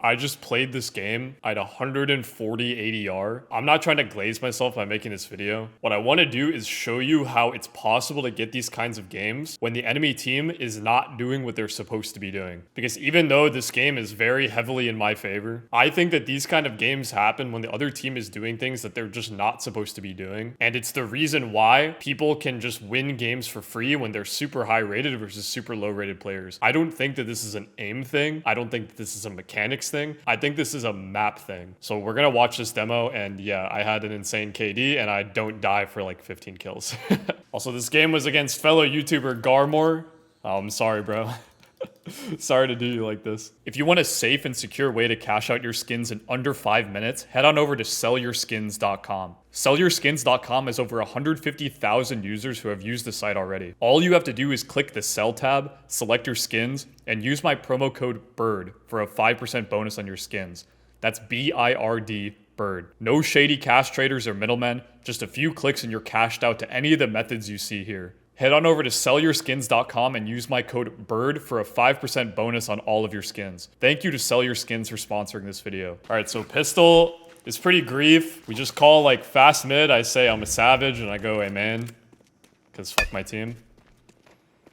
I just played this game. I had 140 ADR. I'm not trying to glaze myself by making this video. What I want to do is show you how it's possible to get these kinds of games when the enemy team is not doing what they're supposed to be doing. Because even though this game is very heavily in my favor, I think that these kind of games happen when the other team is doing things that they're just not supposed to be doing. And it's the reason why people can just win games for free when they're super high rated versus super low rated players. I don't think that this is an aim thing. I don't think that this is a mechanics thing. I think this is a map thing. So we're gonna watch this demo, and yeah, I had an insane KD and I don't die for like 15 kills. Also, this game was against fellow YouTuber Garmore. Oh, I'm sorry, bro. Sorry to do you like this. If you want a safe and secure way to cash out your skins in under 5 minutes, head on over to sellyourskins.com. Sellyourskins.com has over 150,000 users who have used the site already. All you have to do is click the sell tab, select your skins, and use my promo code BIRD for a 5% bonus on your skins. That's BIRD, BIRD. No shady cash traders or middlemen, just a few clicks and you're cashed out to any of the methods you see here. Head on over to sellyourskins.com and use my code BIRD for a 5% bonus on all of your skins. Thank you to Sell Your Skins for sponsoring this video. All right, so Pistol is pretty grief. We just call like fast mid. I say I'm a savage and I go amen, because fuck my team.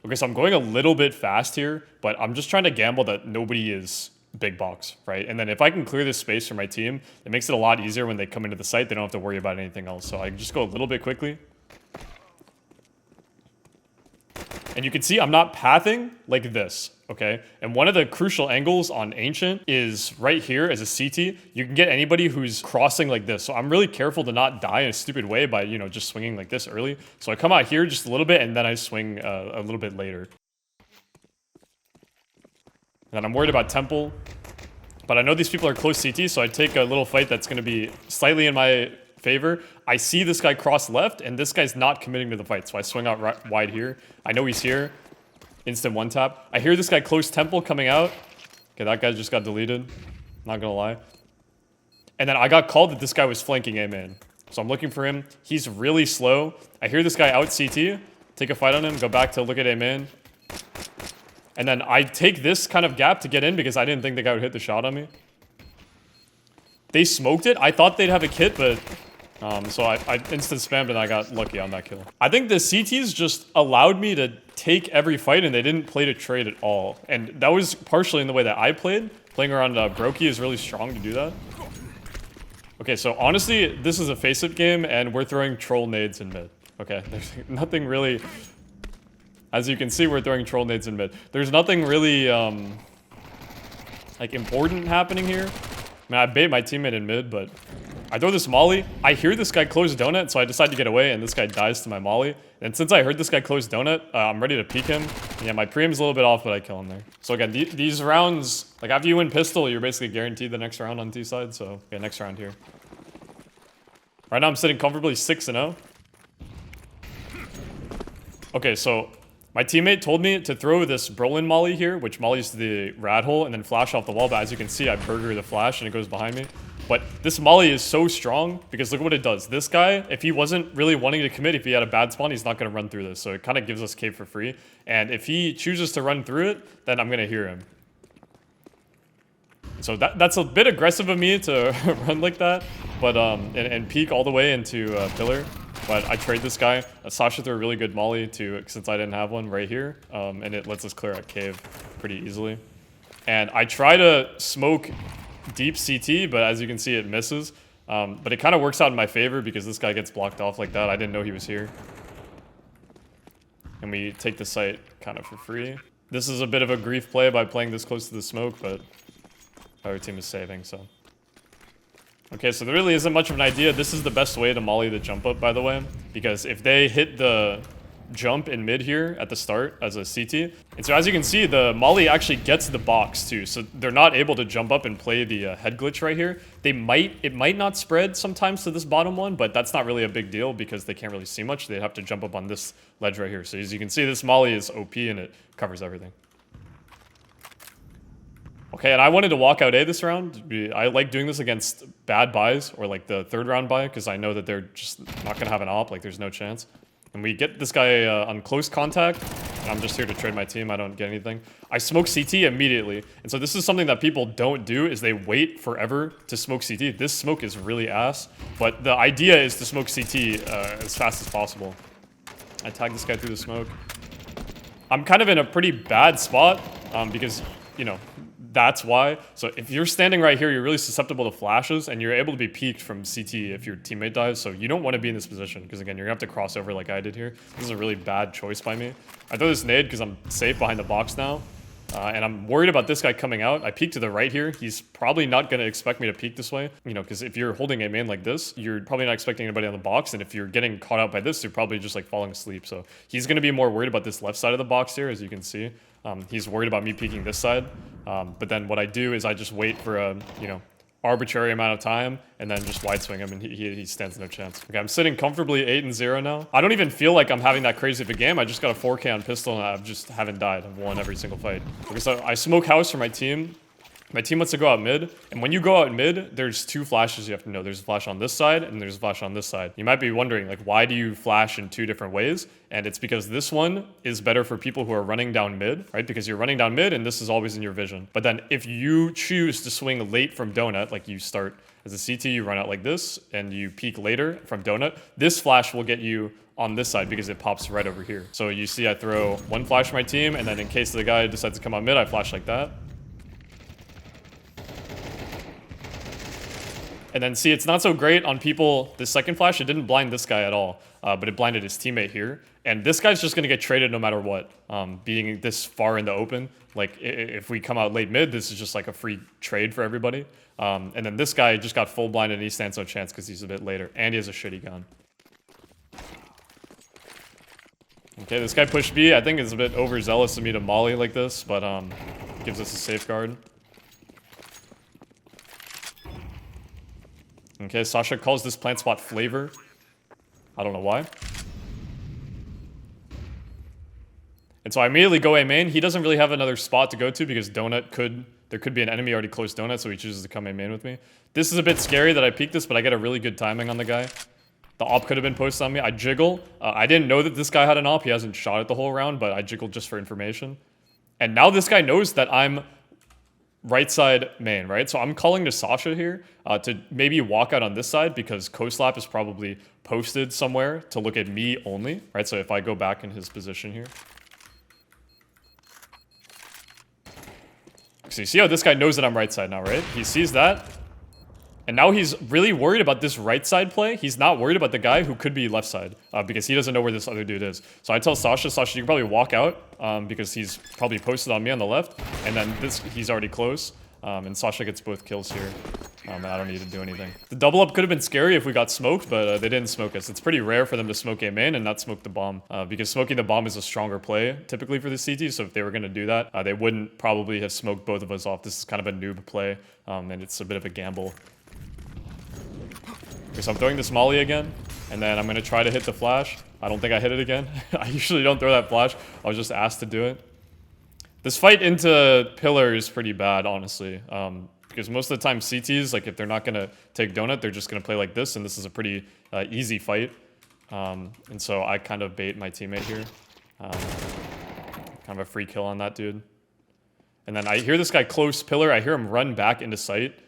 Okay, so I'm going a little bit fast here, but I'm just trying to gamble that nobody is big box, right? And then if I can clear this space for my team, it makes it a lot easier when they come into the site. They don't have to worry about anything else. So I just go a little bit quickly. And you can see I'm not pathing like this, okay? And one of the crucial angles on Ancient is right here as a CT. You can get anybody who's crossing like this. So I'm really careful to not die in a stupid way by, you know, just swinging like this early. So I come out here just a little bit and then I swing a little bit later. And then I'm worried about Temple. But I know these people are close CT, so I take a little fight that's going to be slightly in my favor. I see this guy cross left, and this guy's not committing to the fight, so I swing out right, wide here. I know he's here. Instant one tap. I hear this guy close Temple coming out. Okay, that guy just got deleted. Not gonna lie. And then I got called that this guy was flanking A main. So I'm looking for him. He's really slow. I hear this guy out CT. Take a fight on him. Go back to look at A main. And then I take this kind of gap to get in because I didn't think the guy would hit the shot on me. They smoked it. I thought they'd have a kit, but so I instant spammed and I got lucky on that kill. I think the CTs just allowed me to take every fight and they didn't play to trade at all. And that was partially in the way that I played. Playing around Brokey is really strong to do that. Okay, so honestly, this is a Faceit game and we're throwing troll nades in mid. Okay, there's nothing really... As you can see, we're throwing troll nades in mid. There's nothing really, like, important happening here. I mean, I bait my teammate in mid, but I throw this molly. I hear this guy close donut, so I decide to get away, and this guy dies to my molly. And since I heard this guy close donut, I'm ready to peek him. Yeah, my preem's a little bit off, but I kill him there. So again, these rounds, like after you win pistol, you're basically guaranteed the next round on T side. So yeah, next round here. Right now I'm sitting comfortably 6-0. Okay, so my teammate told me to throw this Brolin molly here, which mollies to the rat hole and then flash off the wall. But as you can see, I burger the flash and it goes behind me. But this molly is so strong because look what it does. This guy, if he wasn't really wanting to commit, if he had a bad spawn, he's not going to run through this. So it kind of gives us cape for free. And if he chooses to run through it, then I'm going to hear him. So that's a bit aggressive of me to run like that, but and peek all the way into pillar. But I trade this guy. Sasha threw a really good molly too, since I didn't have one right here, and it lets us clear out cave pretty easily. And I try to smoke deep CT, but as you can see, it misses. But it kind of works out in my favor because this guy gets blocked off like that. I didn't know he was here. And we take the site kind of for free. This is a bit of a grief play by playing this close to the smoke, but our team is saving, so. Okay, so there really isn't much of an idea. This is the best way to molly the jump up, by the way, because if they hit the jump in mid here at the start as a CT, and so as you can see, the molly actually gets the box too, so they're not able to jump up and play the head glitch right here. It might not spread sometimes to this bottom one, but that's not really a big deal because they can't really see much. They'd have to jump up on this ledge right here. So as you can see, this molly is OP and it covers everything. Okay, and I wanted to walk out A this round. I like doing this against bad buys or like the third round buy because I know that they're just not going to have an op, like there's no chance. And we get this guy on close contact. I'm just here to trade my team. I don't get anything. I smoke CT immediately. And so this is something that people don't do, is they wait forever to smoke CT. This smoke is really ass, but the idea is to smoke CT as fast as possible. I tag this guy through the smoke. I'm kind of in a pretty bad spot because, you know, that's why. So if you're standing right here, you're really susceptible to flashes, and you're able to be peeked from CT if your teammate dies. So you don't want to be in this position, because again, you're gonna have to cross over like I did here. This is a really bad choice by me. I throw this nade because I'm safe behind the box now, and I'm worried about this guy coming out. I peek to the right here. He's probably not gonna expect me to peek this way, you know, because if you're holding a main like this, you're probably not expecting anybody on the box, and if you're getting caught out by this, you're probably just like falling asleep. So he's gonna be more worried about this left side of the box here, as you can see. He's worried about me peeking this side, but then what I do is I just wait for a, you know, arbitrary amount of time and then just wide swing him, and he stands no chance. Okay, I'm sitting comfortably 8-0 now. I don't even feel like I'm having that crazy of a game. I just got a 4K on pistol and I just haven't died. I've won every single fight. Okay, so I smoke house for my team. My team wants to go out mid, and when you go out mid, there's two flashes you have to know. There's a flash on this side, and there's a flash on this side. You might be wondering, like, why do you flash in two different ways? And it's because this one is better for people who are running down mid, right? Because you're running down mid, and this is always in your vision. But then if you choose to swing late from donut, like you start as a CT, you run out like this, and you peek later from donut, this flash will get you on this side because it pops right over here. So you see I throw one flash for my team, and then in case the guy decides to come out mid, I flash like that. And then see, it's not so great on people. This second flash, it didn't blind this guy at all, but it blinded his teammate here. And this guy's just gonna get traded no matter what, being this far in the open. Like, if we come out late mid, this is just like a free trade for everybody. And then this guy just got full blinded and he stands no chance because he's a bit later. And he has a shitty gun. Okay, this guy pushed B. I think it's a bit overzealous of me to molly like this, but gives us a safeguard. Okay, Sasha calls this plant spot flavor. I don't know why. And so I immediately go A main. He doesn't really have another spot to go to because donut there could be an enemy already close donut, so he chooses to come A main with me. This is a bit scary that I peeked this, but I get a really good timing on the guy. The op could have been posted on me. I jiggle. I didn't know that this guy had an op. He hasn't shot it the whole round, but I jiggled just for information. And now this guy knows that I'm right side main, right? So I'm calling to Sasha here to maybe walk out on this side because Coslap is probably posted somewhere to look at me only, right? So if I go back in his position here. So you see how this guy knows that I'm right side now, right? He sees that. And now he's really worried about this right side play. He's not worried about the guy who could be left side because he doesn't know where this other dude is. So I tell Sasha, you can probably walk out because he's probably posted on me on the left. And then he's already close. And Sasha gets both kills here. And I don't need to do anything. The double up could have been scary if we got smoked, but they didn't smoke us. It's pretty rare for them to smoke A main and not smoke the bomb because smoking the bomb is a stronger play typically for the CT. So if they were going to do that, they wouldn't probably have smoked both of us off. This is kind of a noob play and it's a bit of a gamble. Okay, so I'm throwing this molly again, and then I'm going to try to hit the flash. I don't think I hit it again. I usually don't throw that flash. I was just asked to do it. This fight into pillar is pretty bad, honestly, because most of the time CTs, like if they're not going to take donut, they're just going to play like this, and this is a pretty easy fight. And so I kind of bait my teammate here. Kind of a free kill on that dude. And then I hear this guy close pillar. I hear him run back into sight.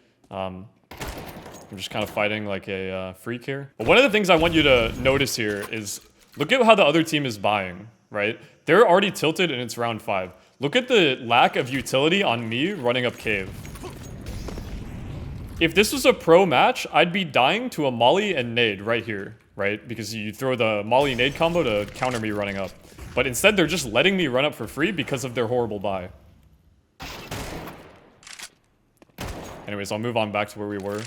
I'm just kind of fighting like a freak here. But one of the things I want you to notice here is look at how the other team is buying, right? They're already tilted and it's round 5. Look at the lack of utility on me running up cave. If this was a pro match, I'd be dying to a molly and nade right here, right? Because you throw the molly nade combo to counter me running up. But instead, they're just letting me run up for free because of their horrible buy. Anyways, I'll move on back to where we were.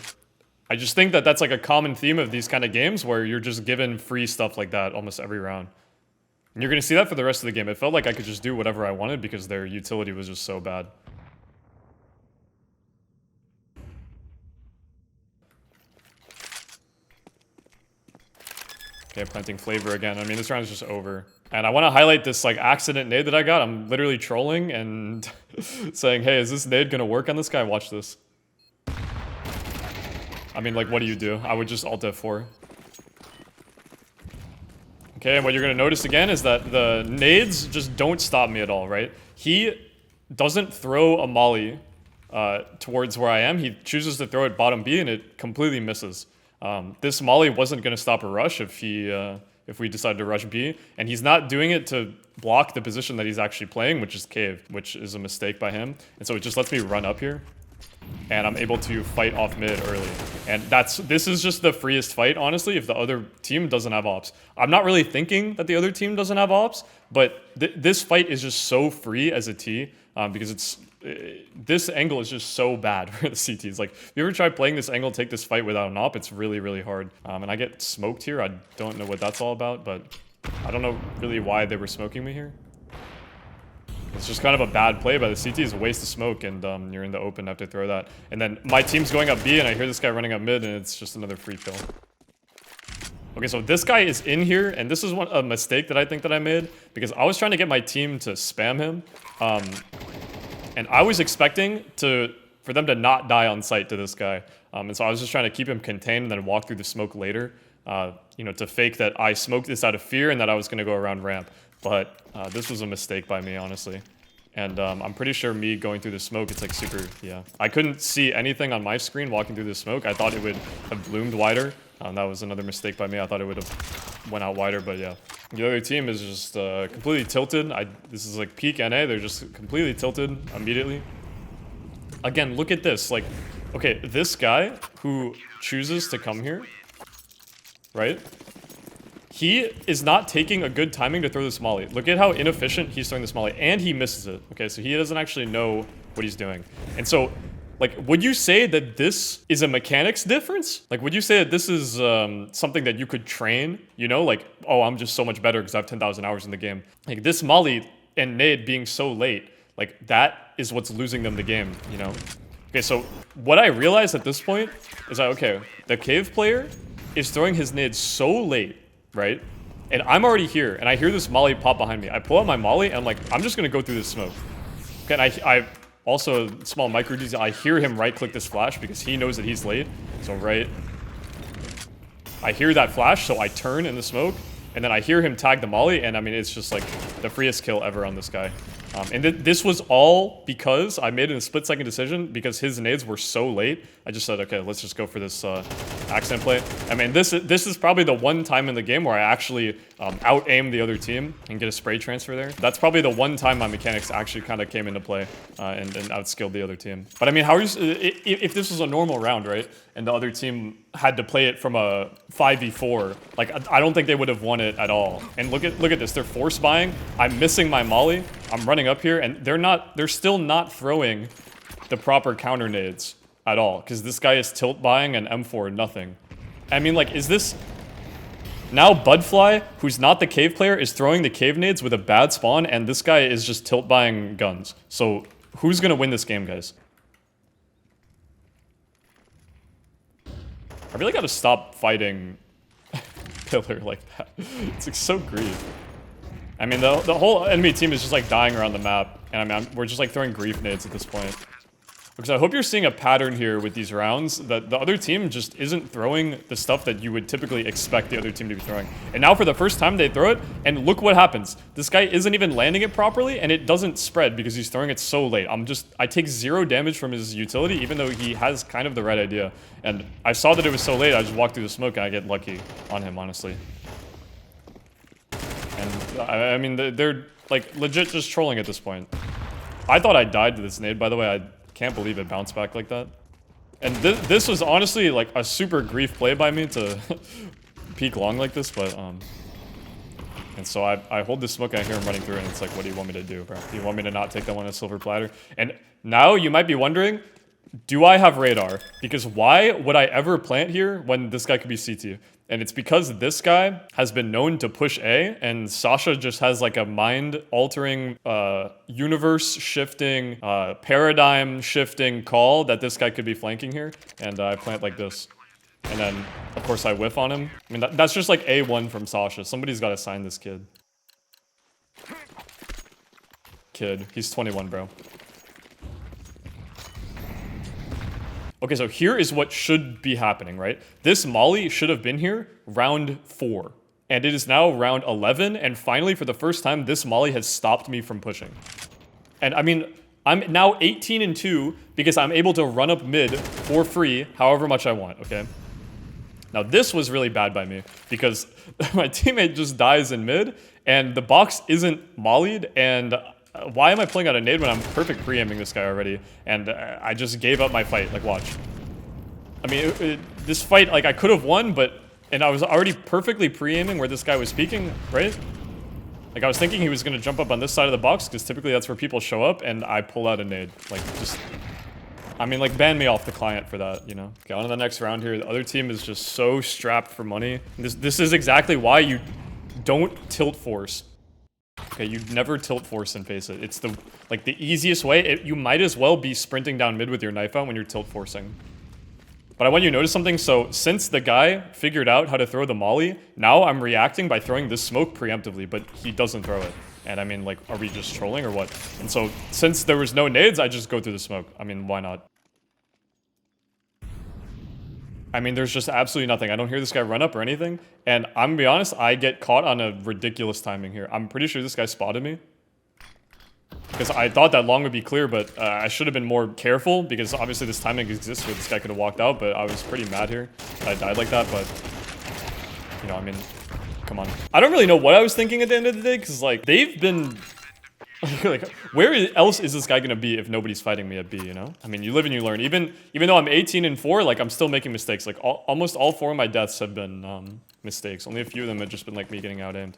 I just think that that's like a common theme of these kind of games where you're just given free stuff like that almost every round. And you're going to see that for the rest of the game. It felt like I could just do whatever I wanted because their utility was just so bad. Okay, planting flavor again. I mean, this round is just over. And I want to highlight this like accident nade that I got. I'm literally trolling and saying, hey, is this nade going to work on this guy? Watch this. I mean, like, what do? I would just Alt F4. Okay, and what you're gonna notice again is that the nades just don't stop me at all, right? He doesn't throw a molly towards where I am. He chooses to throw it bottom B and it completely misses. This molly wasn't gonna stop a rush if we decided to rush B, and he's not doing it to block the position that he's actually playing, which is cave, which is a mistake by him. And so it just lets me run up here, and I'm able to fight off mid early. And this is just the freest fight, honestly, if the other team doesn't have ops. I'm not really thinking that the other team doesn't have ops, but this fight is just so free as a T, because this angle is just so bad for the CTs. Like, if you ever try playing this angle, take this fight without an op, it's really, really hard. And I get smoked here. I don't know what that's all about, but I don't know really why they were smoking me here. It's just kind of a bad play by the CT. It's a waste of smoke, and you're in the open, have to throw that. And then my team's going up B, and I hear this guy running up mid, and it's just another free kill. Okay, so this guy is in here, and this is a mistake that I think that I made, because I was trying to get my team to spam him, and I was expecting for them to not die on sight to this guy. And so I was just trying to keep him contained and then walk through the smoke later, you know, to fake that I smoked this out of fear and that I was going to go around ramp. But this was a mistake by me, honestly. And I'm pretty sure me going through the smoke, it's like super, yeah. I couldn't see anything on my screen walking through the smoke. I thought it would have bloomed wider. That was another mistake by me. I thought it would have went out wider, but yeah. The other team is just completely tilted. This is like peak NA. They're just completely tilted immediately. Again, look at this. Like, okay, this guy who chooses to come here, right? He is not taking a good timing to throw this molly. Look at how inefficient he's throwing this molly, and he misses it. Okay, so he doesn't actually know what he's doing. And so, like, would you say that this is a mechanics difference? Like, would you say that this is something that you could train? You know, like, oh, I'm just so much better because I have 10,000 hours in the game. Like, this molly and nade being so late, like, that is what's losing them the game, you know? Okay, so what I realized at this point is that, okay, the cave player is throwing his nade so late, right? And I'm already here, and I hear this molly pop behind me. I pull out my molly, and I'm like, I'm just gonna go through this smoke. Okay, and I also, small micro detail, I hear him right-click this flash because he knows that he's late. So I hear that flash, so I turn in the smoke, and then I hear him tag the molly, and I mean, it's just like the freest kill ever on this guy. And this was all because I made a split-second decision because his nades were so late. I just said, okay, let's just go for this accent play. I mean, this is probably the one time in the game where I actually out-aim the other team and get a spray transfer there. That's probably the one time my mechanics actually kind of came into play and outskilled the other team. But I mean, if this was a normal round, right, and the other team had to play it from a 5v4, like, I don't think they would have won it at all. And look at this, they're force buying. I'm missing my molly. I'm running up here, and they're still not throwing the proper counter nades at all, because this guy is tilt buying and M4 nothing. I mean, like, is this... Now Budfly, who's not the cave player, is throwing the cave nades with a bad spawn, and this guy is just tilt buying guns. So, who's gonna win this game, guys? I really gotta stop fighting Pillar like that. It's like so grief. I mean, the whole enemy team is just like dying around the map, and I mean, we're just like throwing grief nades at this point. Because I hope you're seeing a pattern here with these rounds, that the other team just isn't throwing the stuff that you would typically expect the other team to be throwing. And now for the first time they throw it, and look what happens. This guy isn't even landing it properly, and it doesn't spread because he's throwing it so late. I take 0 damage from his utility, even though he has kind of the right idea. And I saw that it was so late, I just walked through the smoke, and I get lucky on him, honestly. And I mean, they're like legit just trolling at this point. I thought I died to this nade, by the way. I can't believe it bounced back like that. And this was honestly like a super grief play by me to peek long like this, but and so I hold this smoke and I hear him running through, and it's like, what do you want me to do, bro? Do you want me to not take that one a silver platter? And now you might be wondering, do I have radar? Because why would I ever plant here when this guy could be CT? And it's because this guy has been known to push A, and Sasha just has like a mind-altering, universe-shifting, paradigm-shifting call that this guy could be flanking here. And I plant like this. And then, of course, I whiff on him. I mean, that's just like A1 from Sasha. Somebody's got to sign this kid. He's 21, bro. Okay, so here is what should be happening, right? This molly should have been here round 4. And it is now round 11, and finally, for the first time, this molly has stopped me from pushing. And I mean, I'm now 18-2 because I'm able to run up mid for free however much I want, okay? Now, this was really bad by me because my teammate just dies in mid, and the box isn't mollied, and why am I pulling out a nade when I'm perfect pre-aiming this guy already? And I just gave up my fight, like, watch. I mean, this fight, like, I could have won, and I was already perfectly pre-aiming where this guy was peeking, right? Like, I was thinking he was going to jump up on this side of the box, because typically that's where people show up, and I pull out a nade. Like, just... I mean, like, ban me off the client for that, you know? Okay, on to the next round here. The other team is just so strapped for money. This is exactly why you don't tilt force. Okay, you never tilt force in Faceit. It's the, like, the easiest way. You might as well be sprinting down mid with your knife out when you're tilt forcing. But I want you to notice something. So since the guy figured out how to throw the molly, now I'm reacting by throwing this smoke preemptively, but he doesn't throw it. And I mean, like, are we just trolling or what? And so since there was no nades, I just go through the smoke. I mean, why not? I mean, there's just absolutely nothing. I don't hear this guy run up or anything. And I'm gonna be honest, I get caught on a ridiculous timing here. I'm pretty sure this guy spotted me. Because I thought that long would be clear, but I should have been more careful because obviously this timing exists where this guy could have walked out, but I was pretty mad here that I died like that, but... You know, I mean, come on. I don't really know what I was thinking at the end of the day, because, like, they've been... like, where else is this guy gonna be if nobody's fighting me at B, you know? I mean, you live and you learn. Even though I'm 18-4, like, I'm still making mistakes. Like, almost all 4 of my deaths have been mistakes. Only a few of them have just been, like, me getting out-aimed.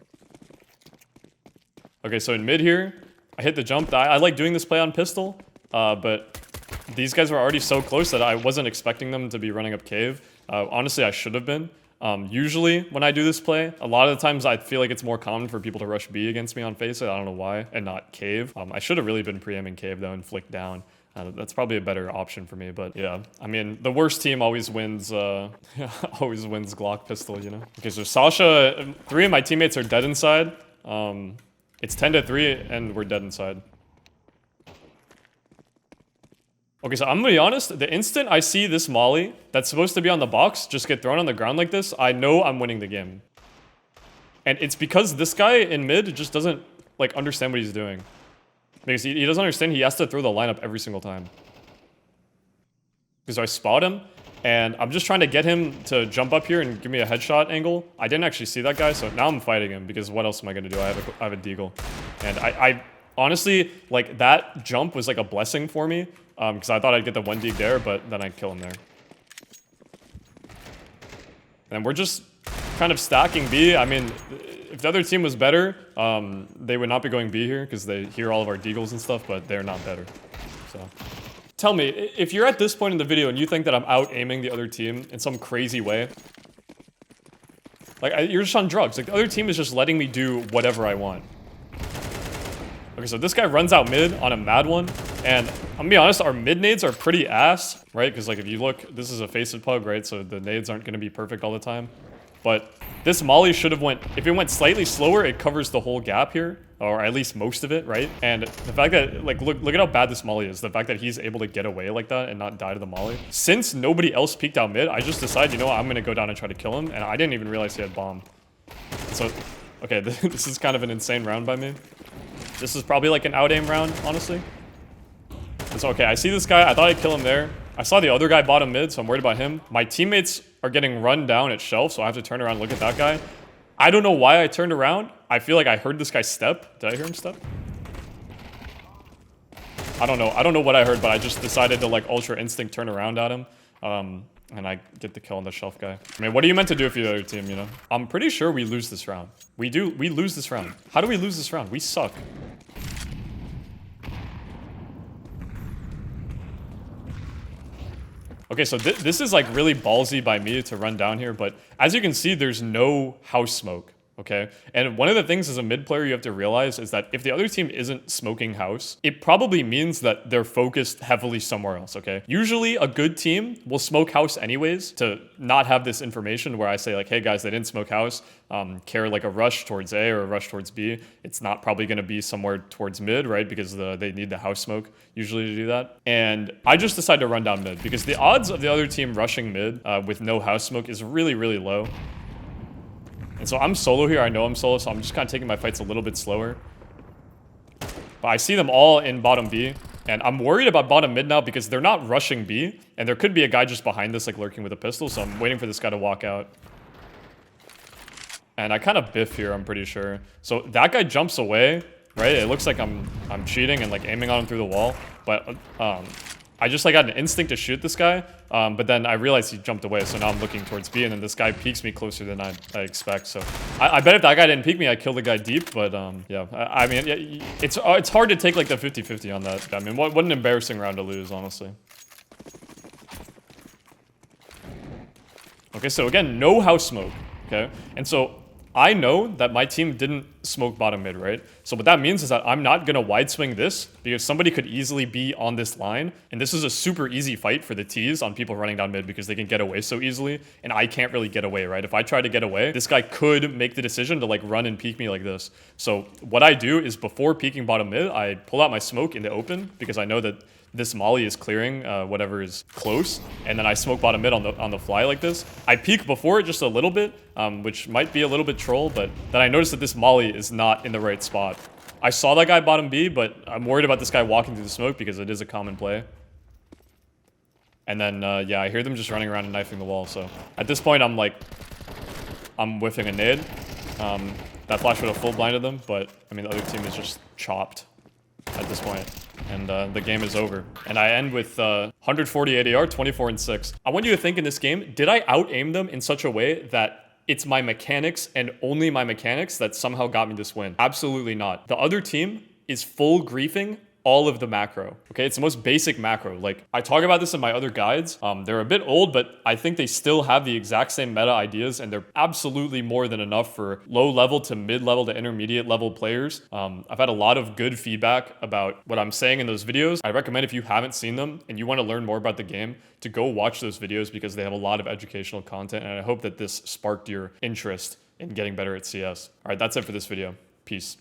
Okay, so in mid here, I hit the jump. I like doing this play on pistol, but these guys were already so close that I wasn't expecting them to be running up cave. Honestly, I should have been. Usually, when I do this play, a lot of the times I feel like it's more common for people to rush B against me on Faceit. I don't know why, and not cave. I should have really been pre-aiming cave, though, and flick down. That's probably a better option for me, but yeah. I mean, the worst team always wins, always wins Glock pistol, you know? Okay, so Sasha, 3 of my teammates are dead inside. It's 10-3, and we're dead inside. Okay, so I'm gonna be honest, the instant I see this molly that's supposed to be on the box just get thrown on the ground like this, I know I'm winning the game. And it's because this guy in mid just doesn't, like, understand what he's doing. Because he doesn't understand he has to throw the lineup every single time. Because I spot him, and I'm just trying to get him to jump up here and give me a headshot angle. I didn't actually see that guy, so now I'm fighting him, because what else am I gonna do? I have a deagle. And I honestly, like, that jump was like a blessing for me. Because I thought I'd get the 1 dig there, but then I'd kill him there. And we're just kind of stacking B. I mean, if the other team was better, they would not be going B here, because they hear all of our deagles and stuff, but they're not better. So, tell me, if you're at this point in the video and you think that I'm out-aiming the other team in some crazy way, like, you're just on drugs. Like, the other team is just letting me do whatever I want. Okay, so this guy runs out mid on a mad one, and I'm gonna be honest, our mid nades are pretty ass, right? Because, like, if you look, this is a Faceit pug, right? So the nades aren't gonna be perfect all the time. But this molly should have went, if it went slightly slower, it covers the whole gap here, or at least most of it, right? And the fact that, like, look at how bad this molly is. The fact that he's able to get away like that and not die to the molly. Since nobody else peeked out mid, I just decided, you know what, I'm gonna go down and try to kill him, and I didn't even realize he had bomb. So, okay, this is kind of an insane round by me. This is probably like an out-aim round, honestly. It's okay, I see this guy, I thought I'd kill him there. I saw the other guy bottom mid, so I'm worried about him. My teammates are getting run down at shelf, so I have to turn around and look at that guy. I don't know why I turned around. I feel like I heard this guy step. Did I hear him step? I don't know what I heard, but I just decided to, like, ultra instinct turn around at him. And I get the kill on the shelf guy. I mean, what are you meant to do if you're the other team, you know? I'm pretty sure we lose this round. We lose this round. How do we lose this round? We suck. Okay, so this is, like, really ballsy by me to run down here, but as you can see, there's no house smoke. Okay, and one of the things as a mid player you have to realize is that if the other team isn't smoking house, it probably means that they're focused heavily somewhere else, okay? Usually a good team will smoke house anyways to not have this information where I say, like, hey guys, they didn't smoke house, care like a rush towards A or a rush towards B. It's not probably gonna be somewhere towards mid, right? Because they need the house smoke usually to do that. And I just decided to run down mid because the odds of the other team rushing mid with no house smoke is really, really low. And so I'm solo here. I know I'm solo, so I'm just kind of taking my fights a little bit slower. But I see them all in bottom B. And I'm worried about bottom mid now because they're not rushing B. And there could be a guy just behind this, like lurking with a pistol. So I'm waiting for this guy to walk out. And I kind of biff here, I'm pretty sure. So that guy jumps away, right? It looks like I'm cheating and like aiming on him through the wall. But I just like had an instinct to shoot this guy. But then I realized he jumped away. So now I'm looking towards B. And then this guy peeks me closer than I expect. So I bet if that guy didn't peek me, I'd kill the guy deep. But yeah, I mean, it's hard to take like the 50-50 on that. I mean, what an embarrassing round to lose, honestly. Okay, so again, no house smoke. Okay, and so I know that my team didn't smoke bottom mid, right? So what that means is that I'm not going to wide swing this because somebody could easily be on this line. And this is a super easy fight for the T's on people running down mid because they can get away so easily. And I can't really get away, right? If I try to get away, this guy could make the decision to like run and peek me like this. So what I do is before peeking bottom mid, I pull out my smoke in the open because I know that this molly is clearing whatever is close, and then I smoke bottom mid on the fly like this. I peek before it just a little bit, which might be a little bit troll, but then I noticed that this molly is not in the right spot. I saw that guy bottom B, but I'm worried about this guy walking through the smoke because it is a common play. And then, yeah, I hear them just running around and knifing the wall, so at this point, I'm whiffing a nade. That flash would have full blinded them, but, I mean, the other team is just chopped at this point. And the game is over. And I end with 140 ADR, 24 and 6. I want you to think in this game, did I out-aim them in such a way that it's my mechanics and only my mechanics that somehow got me this win? Absolutely not. The other team is full griefing all of the macro. Okay, it's the most basic macro. Like, I talk about this in my other guides. They're a bit old, but I think they still have the exact same meta ideas, and they're absolutely more than enough for low level to mid level to intermediate level players. I've had a lot of good feedback about what I'm saying in those videos. I recommend if you haven't seen them and you want to learn more about the game to go watch those videos because they have a lot of educational content, and I hope that this sparked your interest in getting better at CS. All right, that's it for this video. Peace.